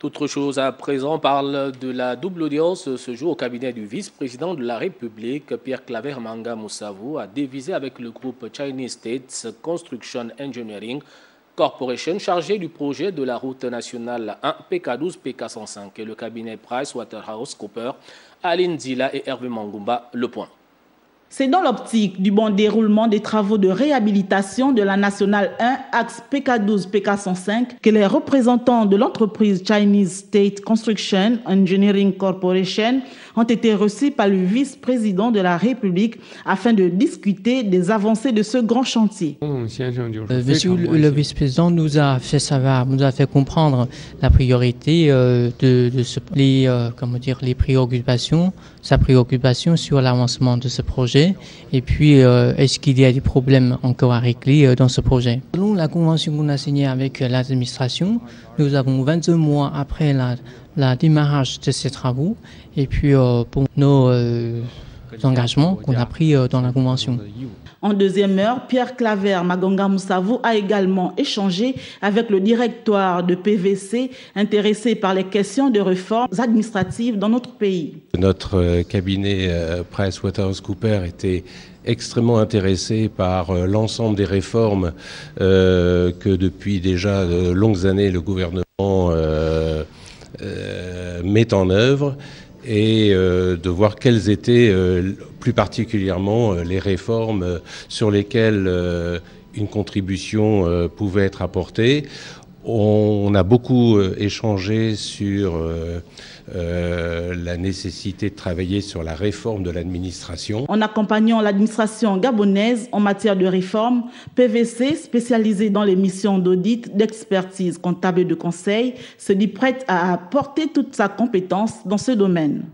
Autre chose à présent, on parle de la double audience ce jour au cabinet du vice-président de la République. Pierre Claver Manga Moussavou a dévisé avec le groupe Chinese State Construction Engineering Corporation chargé du projet de la route nationale 1 PK12-PK105 et le cabinet PricewaterhouseCoopers, Aline Zila et Hervé Mangumba. Le point. C'est dans l'optique du bon déroulement des travaux de réhabilitation de la Nationale 1, axe PK12-PK105, que les représentants de l'entreprise Chinese State Construction Engineering Corporation ont été reçus par le vice-président de la République afin de discuter des avancées de ce grand chantier. Monsieur le vice-président nous a fait savoir, nous a fait comprendre la priorité les préoccupations, sa préoccupation sur l'avancement de ce projet. Et puis, est-ce qu'il y a des problèmes encore à régler dans ce projet? Selon la convention qu'on a signée avec l'administration, nous avons 22 mois après la démarrage de ces travaux et puis pour nos engagements qu'on a pris dans la convention. En deuxième heure, Pierre Claver Manga Moussavou a également échangé avec le directoire de PVC intéressé par les questions de réformes administratives dans notre pays. Notre cabinet PricewaterhouseCoopers était extrêmement intéressé par l'ensemble des réformes que depuis déjà de longues années le gouvernement met en œuvre et de voir quelles étaient plus particulièrement les réformes sur lesquelles une contribution pouvait être apportée. On a beaucoup échangé sur la nécessité de travailler sur la réforme de l'administration. En accompagnant l'administration gabonaise en matière de réforme, PVC, spécialisé dans les missions d'audit, d'expertise comptable et de conseil, se dit prête à apporter toute sa compétence dans ce domaine.